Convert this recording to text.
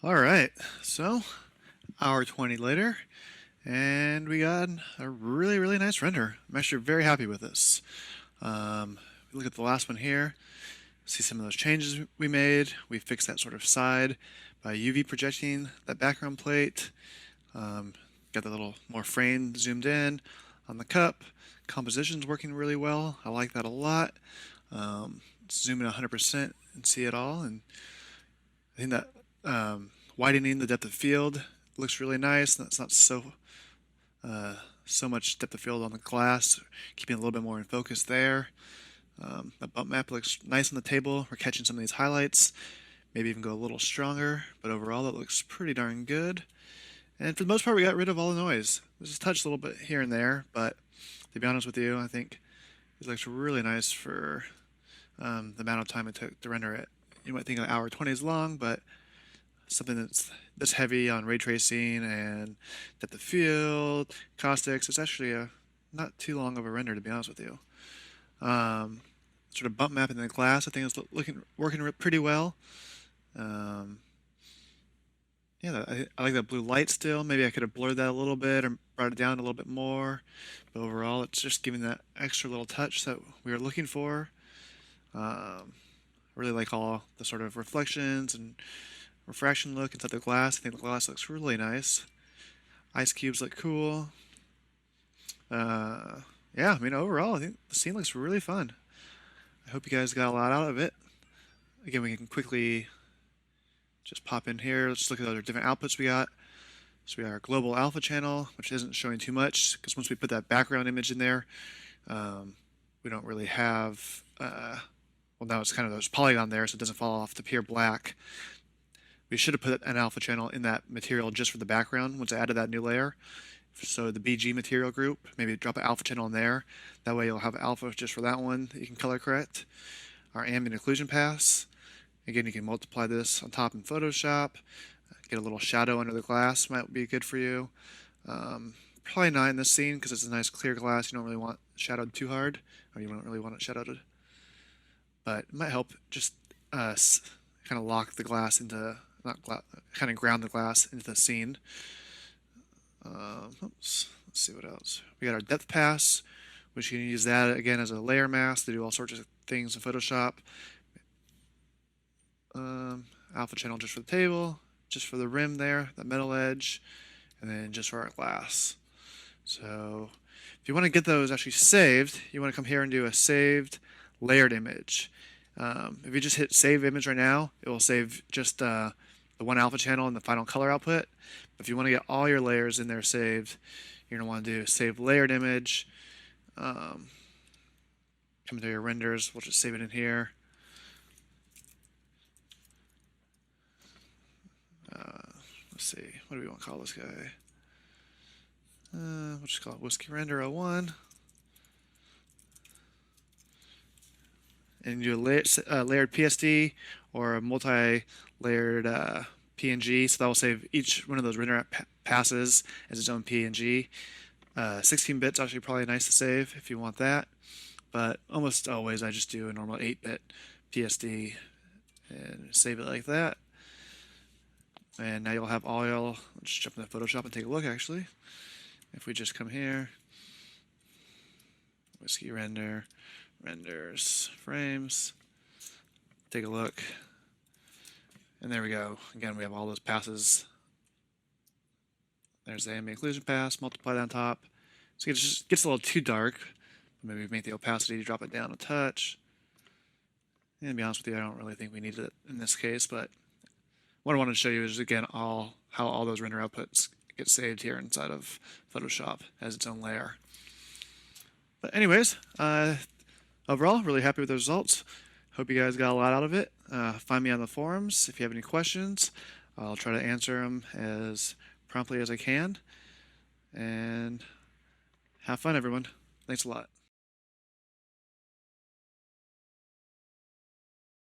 All right, so hour 20 later, and we got a really nice render. I'm actually very happy with this. If you look at the last one here, see some of those changes we made. We fixed that sort of side by UV projecting that background plate. Got the little more frame zoomed in on the cup. Composition's working really well. I like that a lot. Zoom in 100% and see it all, and I think that widening the depth of field looks really nice. That's not so much depth of field on the glass, keeping a little bit more in focus there. The bump map looks nice on the table. We're catching some of these highlights. Maybe even go a little stronger, but overall that looks pretty darn good. And for the most part, we got rid of all the noise. There's a touch a little bit here and there, but to be honest with you, I think it looks really nice for the amount of time it took to render it. You might think an hour 20 is long, but something that's this heavy on ray tracing and depth of field, caustics, it's actually not too long of a render, to be honest with you. Sort of bump mapping the glass, I think is working pretty well. Yeah, I like that blue light still. Maybe I could have blurred that a little bit or brought it down a little bit more. But overall, it's just giving that extra little touch that we were looking for. I really like all the sort of reflections and refraction look inside the glass. I think the glass looks really nice. Ice cubes look cool. Yeah, I mean, overall, I think the scene looks really fun. I hope you guys got a lot out of it. Again, we can quickly just pop in here. Let's look at the other different outputs we got. So we got our global alpha channel, which isn't showing too much because once we put that background image in there, we don't really have, well, now it's kind of those polygon there, so it doesn't fall off to pure black. We should have put an alpha channel in that material just for the background once I added that new layer. So the BG material group, maybe drop an alpha channel in there. That way you'll have alpha just for that one that you can color correct. Our ambient occlusion pass. Again, you can multiply this on top in Photoshop. Get a little shadow under the glass might be good for you. Probably not in this scene because it's a nice clear glass. You don't really want it shadowed too hard, or you don't really want it shadowed. But it might help just kind of lock the glass into, kind of ground the glass into the scene. Oops, let's see what else. We got our depth pass, which you can use that again as a layer mask to do all sorts of things in Photoshop. Alpha channel just for the table, just for the rim there, the metal edge, and then just for our glass. So if you want to get those actually saved, you want to come here and do a saved layered image. If you just hit save image right now, it will save just the one alpha channel and the final color output. But if you want to get all your layers in there saved, you're going to want to do save layered image. Come to your renders, we'll just save it in here. Let's see, what do we want to call this guy? We'll just call it Whiskey Render 01. And do a layered PSD or a multi-layered PNG, so that will save each one of those render passes as its own PNG. 16 bits actually probably nice to save if you want that, but almost always I just do a normal 8-bit PSD and save it like that. And now you'll have all your, let's jump into Photoshop and take a look actually. If we just come here, Whiskey Render, renders, frames, take a look, and there we go. Again, we have all those passes. There's the ambient occlusion pass, multiply that on top. So it just gets a little too dark. Maybe make the opacity drop it down a touch. And to be honest with you, I don't really think we need it in this case, but what I wanted to show you is, again, how all those render outputs get saved here inside of Photoshop as its own layer. But anyways, overall, really happy with the results. Hope you guys got a lot out of it. Find me on the forums if you have any questions. I'll try to answer them as promptly as I can. And have fun, everyone. Thanks a lot.